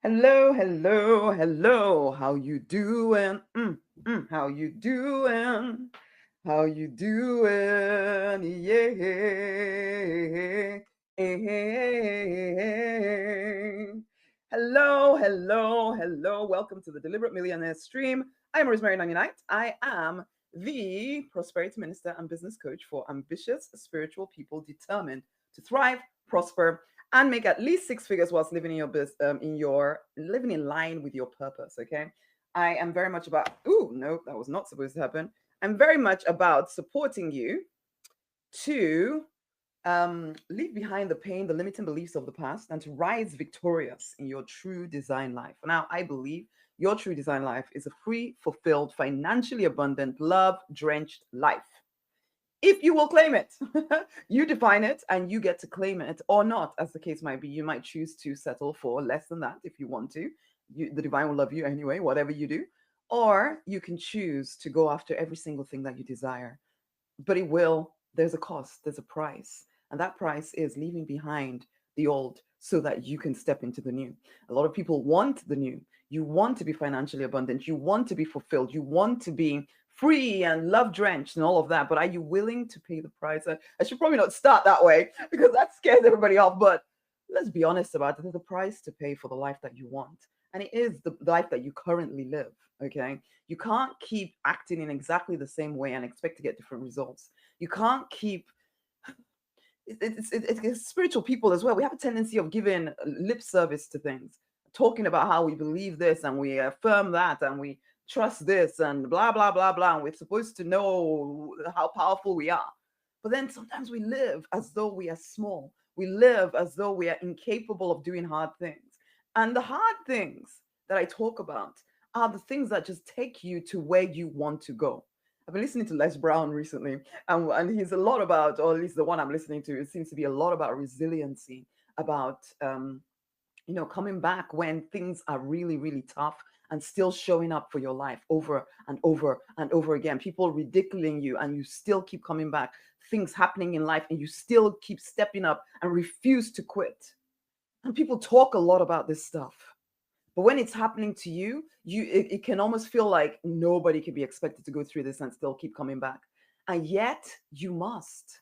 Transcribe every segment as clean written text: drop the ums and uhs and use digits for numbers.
Hello, hello, hello. How you doing? How you doing? How you doing? Yeah. Hello, hello, hello. Welcome to the Deliberate Millionaire Stream. I'm Rosemary Nanginite. I am the prosperity minister and business coach for ambitious spiritual people determined to thrive, prosper, and make at least six figures whilst living in your living in line with your purpose. Okay, I am very much about. Ooh, no, that was not supposed to happen. I'm very much about supporting you to leave behind the pain, the limiting beliefs of the past, and to rise victorious in your true design life. Now, I believe your true design life is a free, fulfilled, financially abundant, love drenched life. If you will claim it, you define it and you get to claim it or not, as the case might be. You might choose to settle for less than that if you want to. The divine will love you anyway, whatever you do. Or you can choose to go after every single thing that you desire, but there's a cost, there's a price, and that price is leaving behind the old so that you can step into the new. A lot of people want the new. You want to be financially abundant, you want to be fulfilled, you want to be free and love drenched and all of that, but are you willing to pay the price? I should probably not start that way because that scares everybody off, but let's be honest about it. There's a price to pay for the life that you want, and it is the life that you currently live. Okay, you can't keep acting in exactly the same way and expect to get different results. You can't keep. It's spiritual people as well. We have a tendency of giving lip service to things, talking about how we believe this and we affirm that and we trust this and blah blah blah blah. And we're supposed to know how powerful we are, but then sometimes we live as though we are small. We live as though we are incapable of doing hard things. And the hard things that I talk about are the things that just take you to where you want to go. I've been listening to Les Brown recently, and he's a lot about, or at least the one I'm listening to, it seems to be a lot about resiliency, about coming back when things are really, really tough and still showing up for your life over and over and over again. People ridiculing you, and you still keep coming back. Things happening in life, and you still keep stepping up and refuse to quit. And people talk a lot about this stuff. But when it's happening to you, it can almost feel like nobody can be expected to go through this and still keep coming back. And yet you must.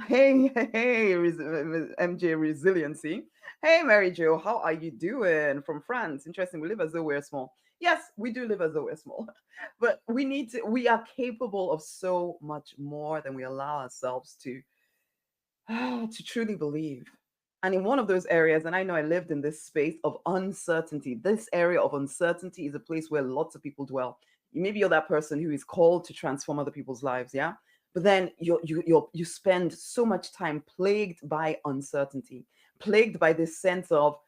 Hey, hey, MJ Resiliency. Hey, Mary Jo, how are you doing? From France. Interesting. We live as though we're small. Yes, we do live as though we're small, but we are capable of so much more than we allow ourselves to truly believe. And in one of those areas, and I know I lived in this space of uncertainty, this area of uncertainty is a place where lots of people dwell. Maybe you're that person who is called to transform other people's lives, yeah? But then you spend so much time plagued by uncertainty, plagued by this sense of,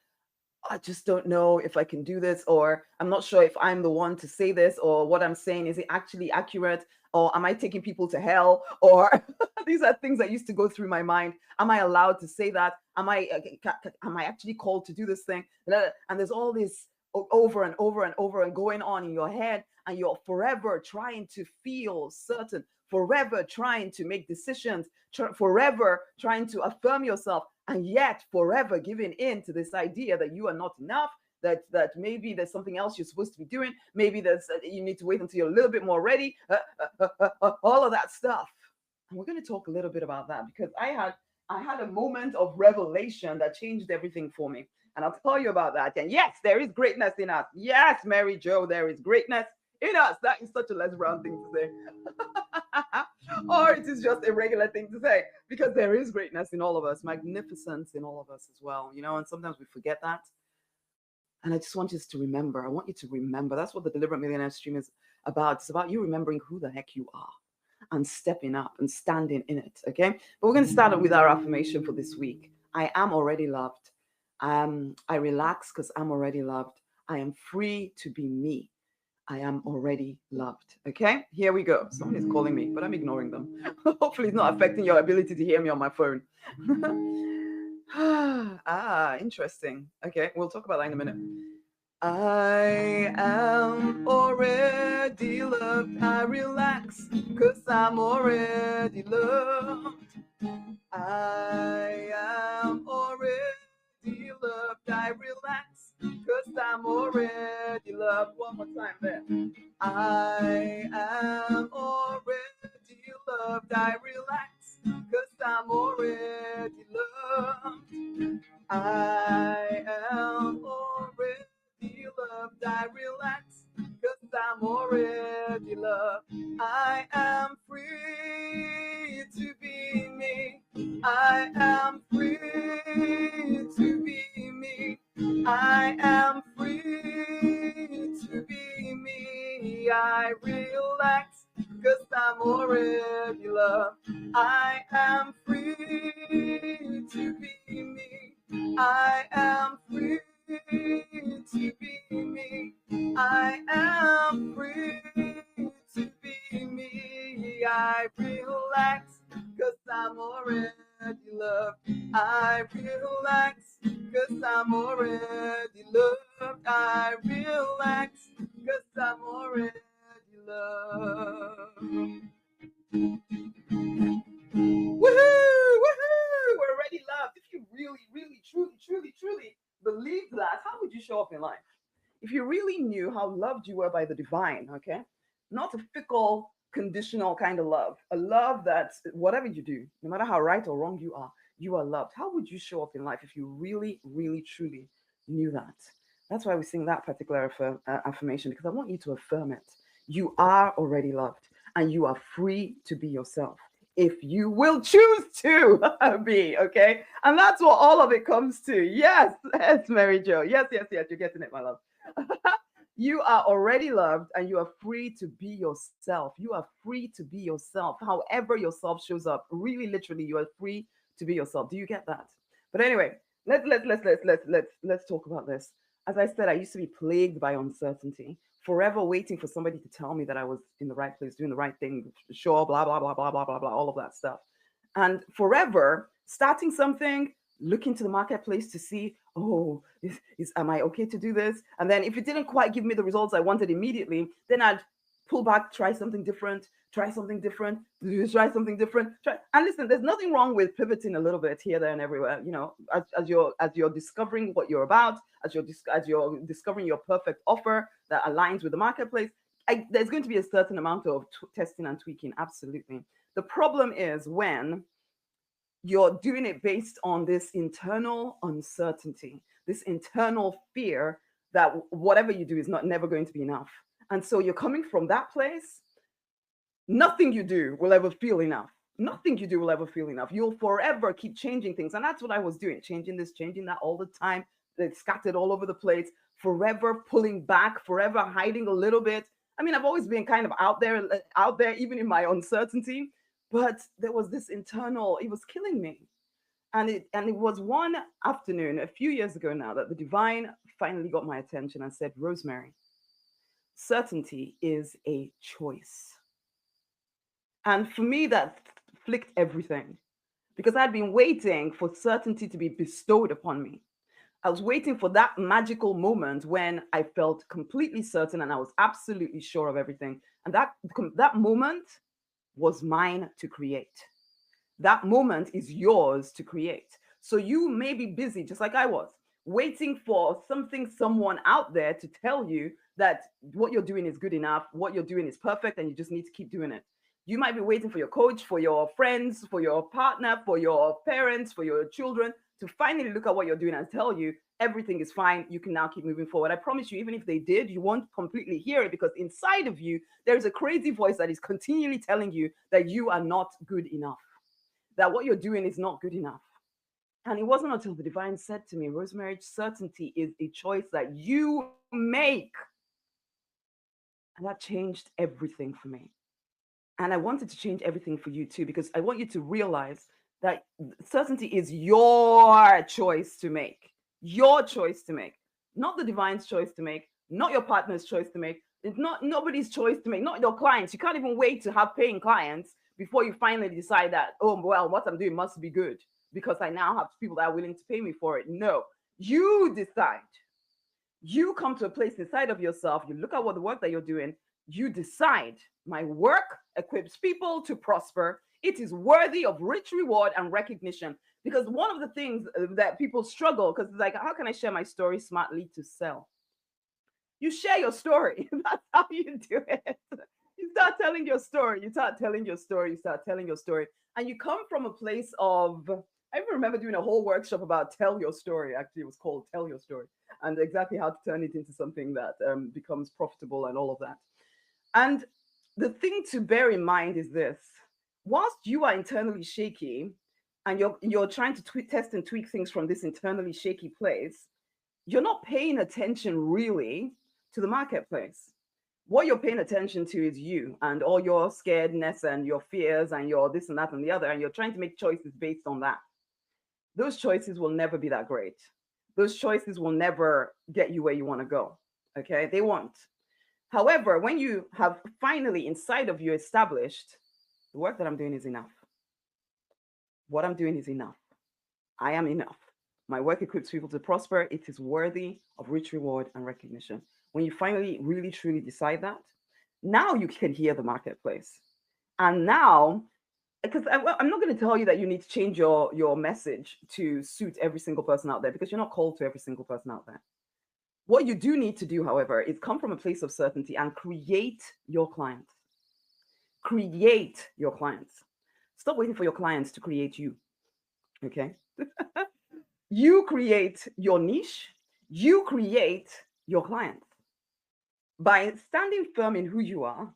I just don't know if I can do this, or I'm not sure if I'm the one to say this, or what I'm saying, is it actually accurate? Or am I taking people to hell? Or these are things that used to go through my mind. Am I allowed to say that? Am I actually called to do this thing? And there's all this over and over and over and going on in your head, and you're forever trying to feel certain, forever trying to make decisions, forever trying to affirm yourself, and yet forever giving in to this idea that you are not enough, that maybe there's something else you're supposed to be doing, maybe there's you need to wait until you're a little bit more ready, all of that stuff. And we're going to talk a little bit about that, because I had a moment of revelation that changed everything for me, and I'll tell you about that. And yes, there is greatness in us. Yes, Mary Jo, there is greatness in us. That is such a Les Brown thing to say. Or it is just a regular thing to say, because there is greatness in all of us, magnificence in all of us as well, and sometimes we forget that. And I just want you to remember. I want you to remember. That's what the Deliberate Millionaire Stream is about. It's about you remembering who the heck you are and stepping up and standing in it. Okay. But we're going to start with our affirmation for this week. I am already loved. I relax because I'm already loved. I am free to be me. I am already loved. Okay, here we go. Someone is calling me, but I'm ignoring them. Hopefully, it's not affecting your ability to hear me on my phone. Interesting. Okay, we'll talk about that in a minute. I am already loved. I relax because I'm already loved. I am already loved. I relax, cause I'm already loved. One more time there. I am already loved. I relax, cause I'm already loved. I am already loved. I relax, cause I'm already loved. I am free to be me. I am free to be me. I am free to be me. I relax, cause I'm already loved. I am free to be me. I am free to be me. I am free to be me. I relax, cause I'm already loved. I relax, cause I'm already loved. I relax, cause I'm already loved. Woohoo! Woohoo! We're already loved. If you really, really, truly believe that, how would you show up in life? If you really knew how loved you were by the divine, okay? Not a fickle, conditional kind of love, a love that whatever you do, no matter how right or wrong you are loved. How would you show up in life if you really, really, truly knew that? That's why we sing that particular affirmation, because I want you to affirm it. You are already loved and you are free to be yourself if you will choose to be, okay? And that's what all of it comes to. Yes, yes, Mary Jo. Yes, yes, yes, you're getting it, my love. You are already loved and you are free to be yourself. You are free to be yourself. However yourself shows up, really literally you are free to be yourself. Do you get that? But anyway, let's talk about this. As I said, I used to be plagued by uncertainty, forever waiting for somebody to tell me that I was in the right place, doing the right thing, sure, blah blah blah blah blah blah blah, all of that stuff. And forever starting something, looking to the marketplace to see, oh, am I okay to do this? And then if it didn't quite give me the results I wanted immediately, then I'd pull back, try something different, try something different, try something different. And listen, there's nothing wrong with pivoting a little bit here, there, and everywhere. You know, as you're discovering what you're about, as you're discovering your perfect offer that aligns with the marketplace, there's going to be a certain amount of testing and tweaking. Absolutely. The problem is when you're doing it based on this internal uncertainty, this internal fear that whatever you do is not never going to be enough. And so you're coming from that place, nothing you do will ever feel enough. Nothing you do will ever feel enough. You'll forever keep changing things. And that's what I was doing, changing this, changing that all the time. It's scattered all over the place, forever pulling back, forever hiding a little bit. I mean, I've always been kind of out there, even in my uncertainty. But there was this internal, it was killing me. And it was one afternoon, a few years ago now, that the divine finally got my attention and said, Rosemary, certainty is a choice. And for me, that flicked everything because I'd been waiting for certainty to be bestowed upon me. I was waiting for that magical moment when I felt completely certain and I was absolutely sure of everything. And that moment was mine to create. That moment is yours to create. So you may be busy, just like I was, waiting for something, someone out there to tell you that what you're doing is good enough, what you're doing is perfect, and you just need to keep doing it. You might be waiting for your coach, for your friends, for your partner, for your parents, for your children to finally look at what you're doing and tell you everything is fine. You can now keep moving forward. I promise you, even if they did, you won't completely hear it because inside of you, there is a crazy voice that is continually telling you that you are not good enough, that what you're doing is not good enough. And it wasn't until the divine said to me, Rosemary, certainty is a choice that you make. And that changed everything for me. And I wanted to change everything for you too, because I want you to realize that certainty is your choice to make, your choice to make, not the divine's choice to make, not your partner's choice to make. It's not nobody's choice to make, not your clients. You can't even wait to have paying clients before you finally decide that, oh, well, what I'm doing must be good because I now have people that are willing to pay me for it. No, you decide. You come to a place inside of yourself, you look at what the work that you're doing, you decide, my work equips people to prosper. It is worthy of rich reward and recognition. Because one of the things that people struggle, because it's like, how can I share my story smartly to sell? You share your story. That's how you do it. You start telling your story. You start telling your story. You start telling your story. And you come from a place of, I even remember doing a whole workshop about tell your story. Actually, it was called Tell Your Story, and exactly how to turn it into something that becomes profitable and all of that. And the thing to bear in mind is this: whilst you are internally shaky and you're trying to test and tweak things from this internally shaky place, you're not paying attention really to the marketplace. What you're paying attention to is you and all your scaredness and your fears and your this and that and the other, and you're trying to make choices based on that. Those choices will never be that great. Those choices will never get you where you want to go. Okay, they won't. However, when you have finally inside of you established the work that I'm doing is enough, what I'm doing is enough, I am enough, my work equips people to prosper, it is worthy of rich reward and recognition. When you finally really truly decide that, now you can hear the marketplace. And now, because I'm not going to tell you that you need to change your message to suit every single person out there, because you're not called to every single person out there. What you do need to do, however, is come from a place of certainty and create your clients. Create your clients. Stop waiting for your clients to create you. Okay? You create your niche, you create your clients. By standing firm in who you are,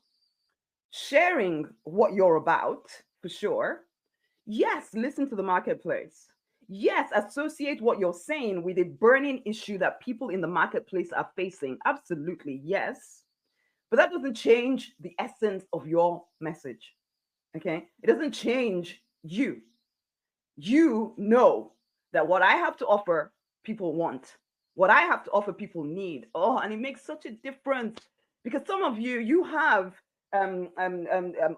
sharing what you're about, for sure. Yes, listen to the marketplace. Yes, associate what you're saying with a burning issue that people in the marketplace are facing. Absolutely, yes. But that doesn't change the essence of your message. Okay? It doesn't change you. You know that what I have to offer, people want. What I have to offer, people need. Oh, and it makes such a difference, because some of you, you have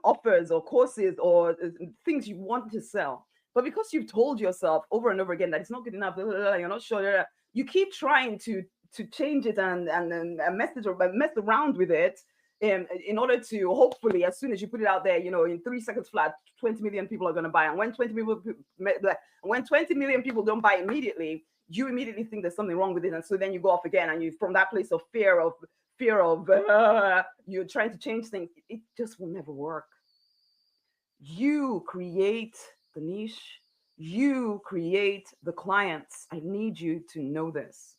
offers or courses or things you want to sell. But because you've told yourself over and over again that it's not good enough, you're not sure, you keep trying to change it and mess around with it in order to hopefully, as soon as you put it out there, in 3 seconds flat, 20 million people are going to buy. And when 20 million people don't buy immediately, you immediately think there's something wrong with it, and so then you go off again, and you, from that place of fear of you're trying to change things. It just will never work. You create the niche, you create the clients. I need you to know this,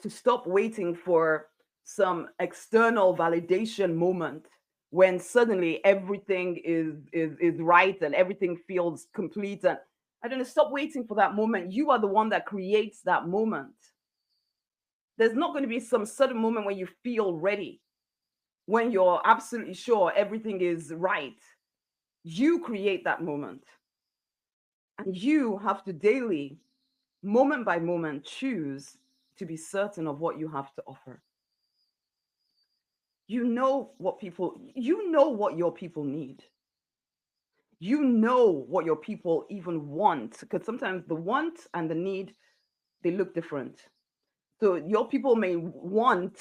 to stop waiting for some external validation moment when suddenly everything is right and everything feels complete. And I don't know, stop waiting for that moment. You are the one that creates that moment. There's not going to be some sudden moment when you feel ready, when you're absolutely sure everything is right. You create that moment. And you have to daily, moment by moment, choose to be certain of what you have to offer. You know what your people need. You know what your people even want, because sometimes the want and the need, they look different. So your people may want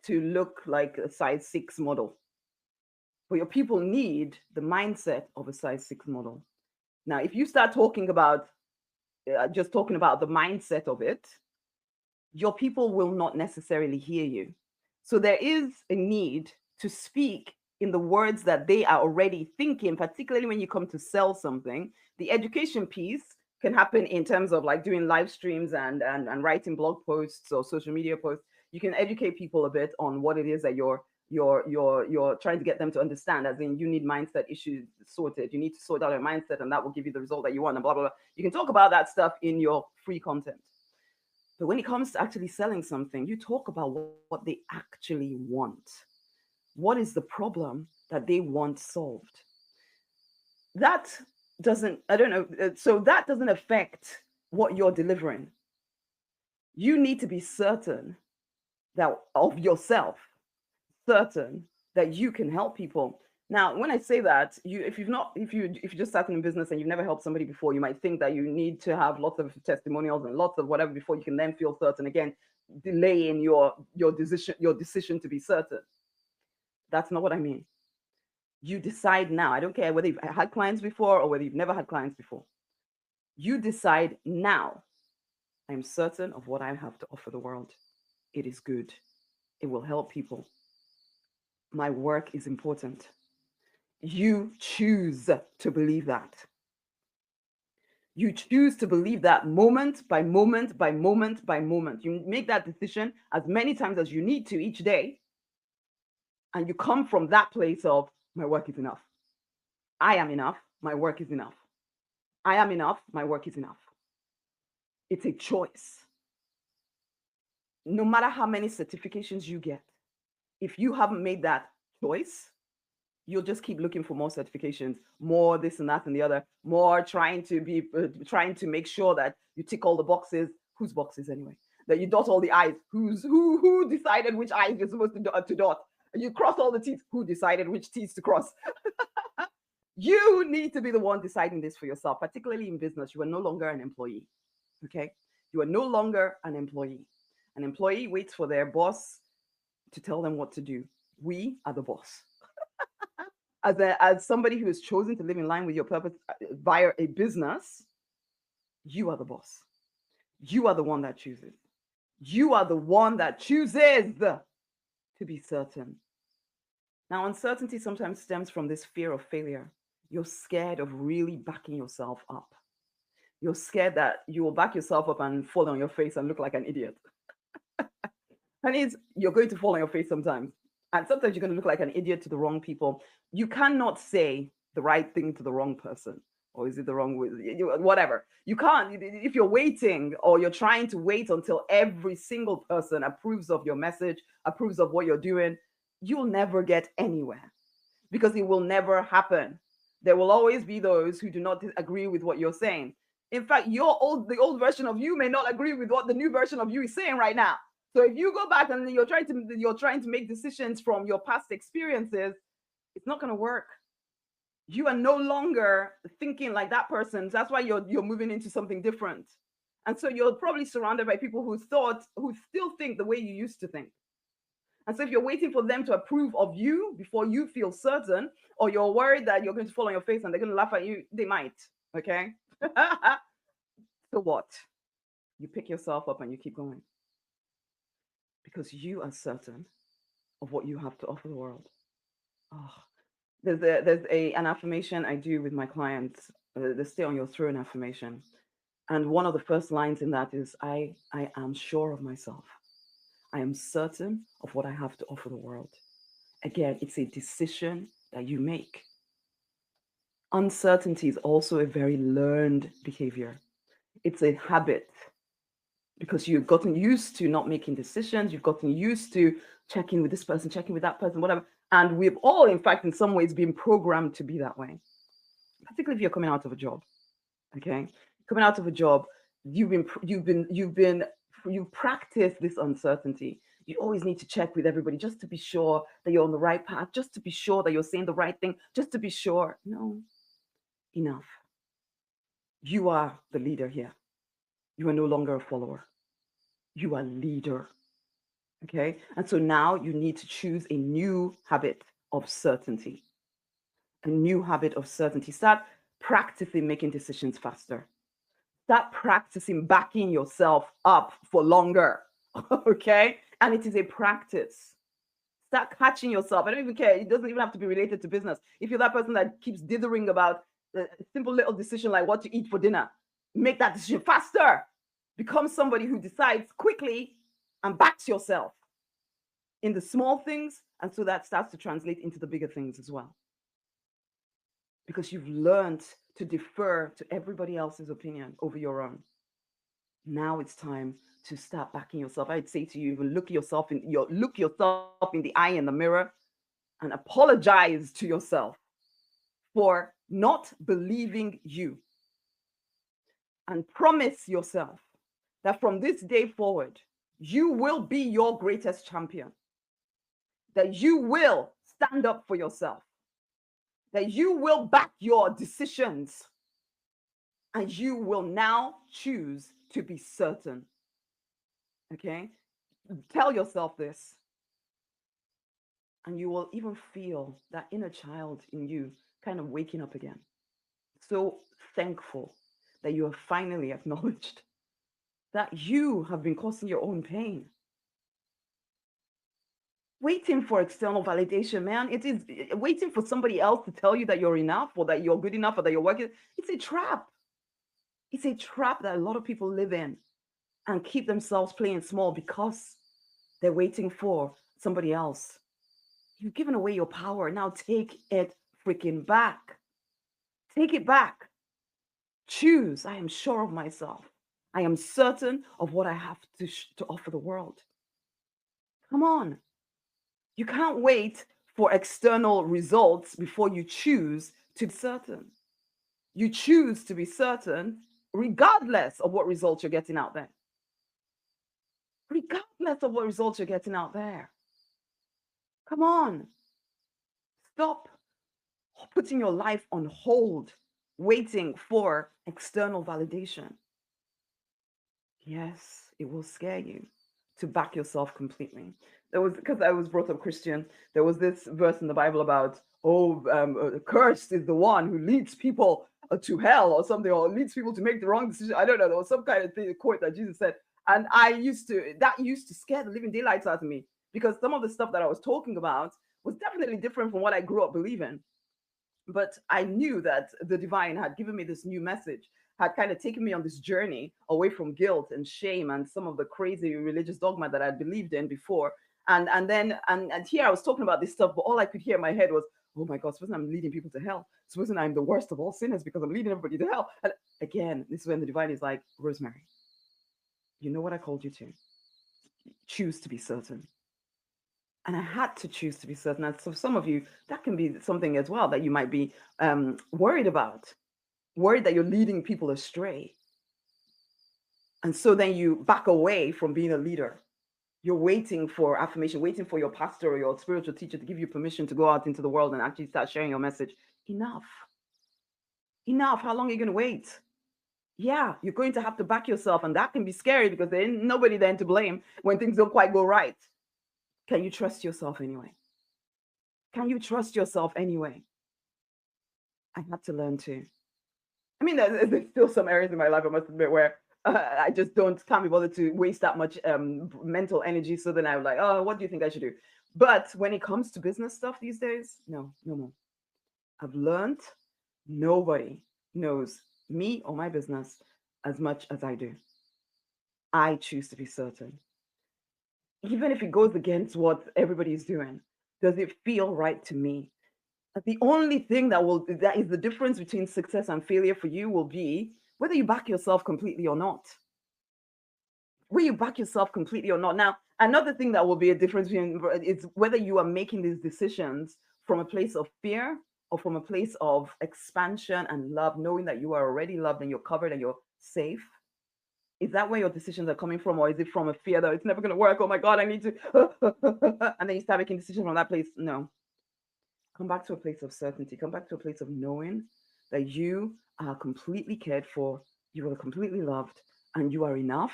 to look like a size 6 model, but your people need the mindset of a size 6 model. Now, if you start talking about just talking about the mindset of it, your people will not necessarily hear you. So there is a need to speak in the words that they are already thinking, particularly when you come to sell something. The education piece can happen in terms of like doing live streams and writing blog posts or social media posts. You can educate people a bit on what it is that you're trying to get them to understand, as in you need mindset issues sorted. You need to sort out your mindset, and that will give you the result that you want, and blah blah blah. You can talk about that stuff in your free content. But when it comes to actually selling something, you talk about what they actually want. What is the problem that they want solved? That doesn't, I don't know, so that doesn't affect what you're delivering. You need to be certain that of yourself, certain that you can help people. Now, when I say that, if you just started in business and you've never helped somebody before, you might think that you need to have lots of testimonials and lots of whatever before you can then feel certain. Again, delaying your decision to be certain. That's not what I mean. You decide now. I don't care whether you've had clients before or whether you've never had clients before. You decide now, I'm certain of what I have to offer the world. It is good. It will help people. My work is important. You choose to believe that. You choose to believe that moment by moment by moment by moment. You make that decision as many times as you need to each day. And you come from that place of, my work is enough. I am enough. My work is enough. I am enough. My work is enough. It's a choice. No matter how many certifications you get, if you haven't made that choice, you'll just keep looking for more certifications, more this and that and the other, more trying to make sure that you tick all the boxes. Whose boxes anyway? That you dot all the I's. Who decided which I's you're supposed to dot? You cross all the T's. Who decided which T's to cross? You need to be the one deciding this for yourself, particularly in business. You are no longer an employee. Okay? You are no longer an employee. An employee waits for their boss to tell them what to do. We are the boss. As somebody who has chosen to live in line with your purpose via a business, you are the boss. You are the one that chooses. You are the one that chooses to be certain. Now, uncertainty sometimes stems from this fear of failure. You're scared of really backing yourself up. You're scared that you will back yourself up and fall on your face and look like an idiot. And you're going to fall on your face sometimes. And sometimes you're going to look like an idiot to the wrong people. You cannot say the right thing to the wrong person. Or is it the wrong way? Whatever. You can't. If you're waiting or you're trying to wait until every single person approves of your message, approves of what you're doing, you'll never get anywhere because it will never happen. There will always be those who do not agree with what you're saying. In fact, the old version of you may not agree with what the new version of you is saying right now. So if you go back and you're trying to make decisions from your past experiences, it's not going to work. You are no longer thinking like that person. That's why you're moving into something different. And so you're probably surrounded by people who still think the way you used to think. And so if you're waiting for them to approve of you before you feel certain, or you're worried that you're going to fall on your face and they're going to laugh at you, they might. Okay. So what? You pick yourself up and you keep going. Because you are certain of what you have to offer the world. Oh, there's an affirmation I do with my clients, the stay on your throne affirmation. And one of the first lines in that is, I am sure of myself. I am certain of what I have to offer the world. Again, it's a decision that you make. Uncertainty is also a very learned behavior. It's a habit because you've gotten used to not making decisions. You've gotten used to checking with this person, checking with that person, whatever. And we've all, in fact, in some ways been programmed to be that way, particularly if you're coming out of a job. Okay. Coming out of a job, you've practiced this uncertainty. You always need to check with everybody just to be sure that you're on the right path, just to be sure that you're saying the right thing, just to be sure. No, enough. You are the leader here. You are no longer a follower. You are leader. Okay. And so now you need to choose a new habit of certainty. A new habit of certainty. Start practicing making decisions faster. Start practicing backing yourself up for longer. Okay. And it is a practice. Start catching yourself. I don't even care. It doesn't even have to be related to business. If you're that person that keeps dithering about a simple little decision like what to eat for dinner, make that decision faster. Become somebody who decides quickly and backs yourself in the small things. And so that starts to translate into the bigger things as well. Because you've learned to defer to everybody else's opinion over your own. Now it's time to start backing yourself. I'd say to you, look yourself in the eye in the mirror and apologize to yourself for not believing you. And promise yourself that from this day forward, you will be your greatest champion. That you will stand up for yourself. That you will back your decisions. And you will now choose to be certain. Okay? Tell yourself this. And you will even feel that inner child in you kind of waking up again. So thankful that you have finally acknowledged that you have been causing your own pain. Waiting for external validation, man, it is waiting for somebody else to tell you that you're enough or that you're good enough or that you're working. It's a trap. It's a trap that a lot of people live in and keep themselves playing small because they're waiting for somebody else. You've given away your power. Now take it freaking back. Take it back. Choose. I am sure of myself. I am certain of what I have to offer the world. Come on. You can't wait for external results before you choose to be certain. You choose to be certain regardless of what results you're getting out there. Regardless of what results you're getting out there. Come on. Stop putting your life on hold, waiting for external validation. Yes, it will scare you to back yourself completely. There was, because I was brought up Christian, there was this verse in the Bible about, cursed is the one who leads people to hell or something, or leads people to make the wrong decision. I don't know. There was some kind of thing, quote that Jesus said. And that used to scare the living daylights out of me, because some of the stuff that I was talking about was definitely different from what I grew up believing. But I knew that the divine had given me this new message, had kind of taken me on this journey away from guilt and shame and some of the crazy religious dogma that I'd believed in before. And here I was talking about this stuff, but all I could hear in my head was, oh my God, supposing I'm leading people to hell. Supposing I'm the worst of all sinners because I'm leading everybody to hell. And again, this is when the divine is like, Rosemary, you know what I called you to? Choose to be certain. And I had to choose to be certain. And so some of you, that can be something as well that you might be worried about, worried that you're leading people astray. And so then you back away from being a leader. You're waiting for affirmation, waiting for your pastor or your spiritual teacher to give you permission to go out into the world and actually start sharing your message. Enough. Enough. How long are you going to wait? Yeah, you're going to have to back yourself. And that can be scary because there ain't nobody then to blame when things don't quite go right. Can you trust yourself anyway? Can you trust yourself anyway? I had to learn to. I mean, there's still some areas in my life, I must admit, where I just can't be bothered to waste that much mental energy. So then I'm like, oh, what do you think I should do? But when it comes to business stuff these days, no more. I've learned nobody knows me or my business as much as I do. I choose to be certain. Even if it goes against what everybody's doing, does it feel right to me? The only thing that is the difference between success and failure for you will be whether you back yourself completely or not. Will you back yourself completely or not? Now, another thing that will be a difference between is whether you are making these decisions from a place of fear or from a place of expansion and love, knowing that you are already loved and you're covered and you're safe. Is that where your decisions are coming from, or is it from a fear that it's never going to work? Oh my God, I need to, and then you start making decisions from that place? No. Come back to a place of certainty. Come back to a place of knowing that you are completely cared for, you are completely loved, and you are enough.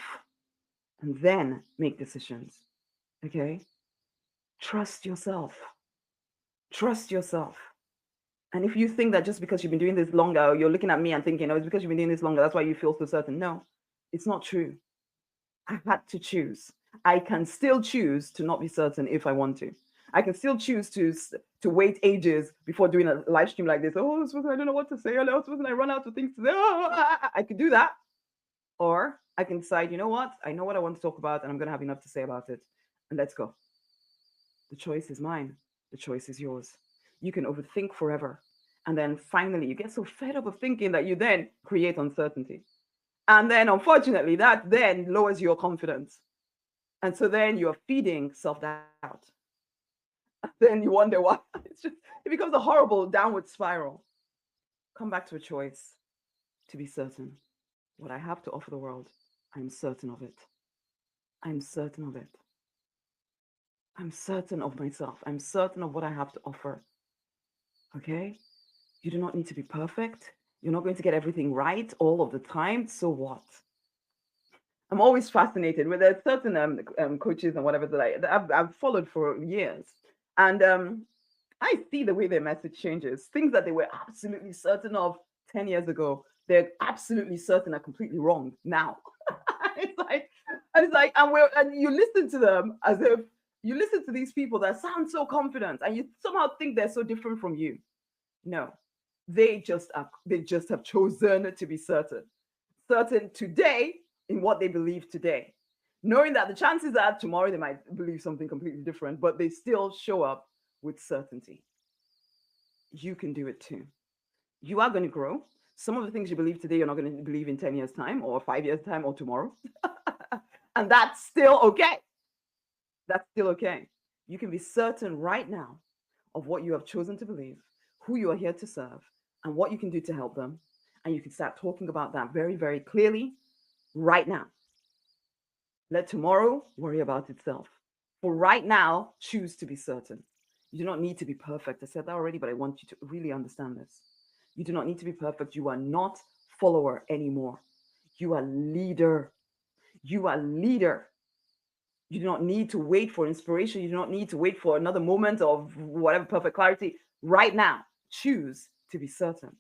And then make decisions. Okay? Trust yourself. Trust yourself. And if you think that just because you've been doing this longer, you're looking at me and thinking, oh, it's because you've been doing this longer, that's why you feel so certain. No, it's not true. I had to choose. I can still choose to not be certain if I want to. I can still choose to wait ages before doing a live stream like this. Oh, I don't know what to say. Oh, I run out of things to say. I could do that. Or I can decide, you know what? I know what I want to talk about and I'm going to have enough to say about it. And let's go. The choice is mine. The choice is yours. You can overthink forever. And then finally, you get so fed up of thinking that you then create uncertainty. And then, unfortunately, that then lowers your confidence. And so then you're feeding self-doubt. Then you wonder why. It becomes a horrible downward spiral. Come back to a choice to be certain. What I have to offer the world, I'm certain of it. I'm certain of it. I'm certain of myself. I'm certain of what I have to offer. Okay? You do not need to be perfect. You're not going to get everything right all of the time. So what? I'm always fascinated with there's certain coaches and whatever that I've followed for years. And I see the way their message changes. Things that they were absolutely certain of 10 years ago, they're absolutely certain are completely wrong now. And you listen to them as if you listen to these people that sound so confident and you somehow think they're so different from you. No, they just have chosen to be certain today in what they believe today, knowing that the chances are tomorrow they might believe something completely different, but they still show up with certainty. You can do it too. You are going to grow. Some of the things you believe today, you're not going to believe in 10 years' time or 5 years' time or tomorrow. And that's still okay. That's still okay. You can be certain right now of what you have chosen to believe, who you are here to serve, and what you can do to help them. And you can start talking about that very, very clearly right now. Let tomorrow worry about itself. For right now, choose to be certain. You do not need to be perfect. I said that already, but I want you to really understand this. You do not need to be perfect. You are not follower anymore. You are leader. You are leader. You do not need to wait for inspiration. You do not need to wait for another moment of whatever perfect clarity. Right now, choose to be certain.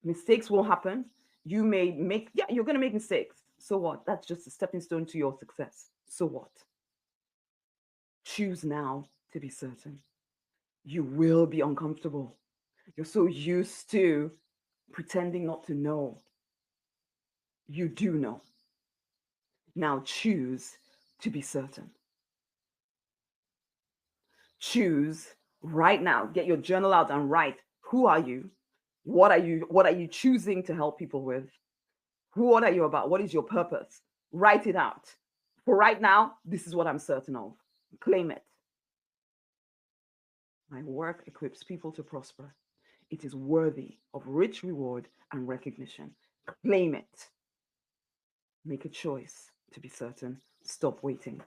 Mistakes will happen. You may make, yeah, you're going to make mistakes. So what? That's just a stepping stone to your success. So what? Choose now to be certain. You will be uncomfortable. You're so used to pretending not to know. You do know. Now choose to be certain. Choose right now. Get your journal out and write. Who are you? What are you? What are you choosing to help people with? What are you about? What is your purpose? Write it out. For right now, this is what I'm certain of. Claim it. My work equips people to prosper. It is worthy of rich reward and recognition. Claim it. Make a choice to be certain. Stop waiting.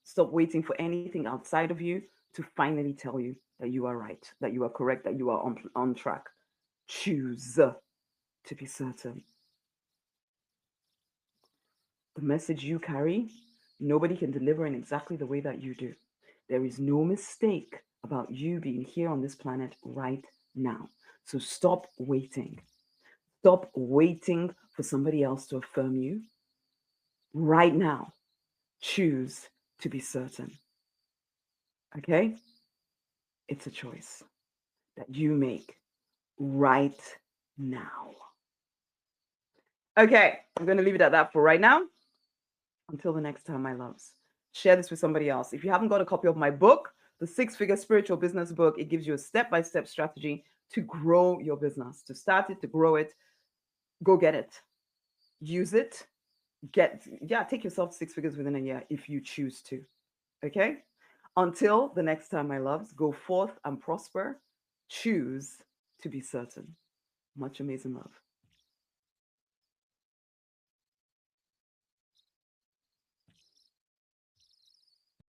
Stop waiting for anything outside of you to finally tell you that you are right, that you are correct, that you are on track. Choose to be certain. The message you carry, nobody can deliver in exactly the way that you do. There is no mistake about you being here on this planet right now. So stop waiting. Stop waiting for somebody else to affirm you. Right now, choose to be certain. Okay? It's a choice that you make right now. Okay, I'm going to leave it at that for right now. Until the next time, my loves. Share this with somebody else. If you haven't got a copy of my book, the Six Figure Spiritual Business Book, it gives you a step-by-step strategy to grow your business, to start it, to grow it. Go get it. Use it. Take yourself 6 figures within a year if you choose to. Okay? Until the next time, my loves, go forth and prosper. Choose to be certain. Much amazing love.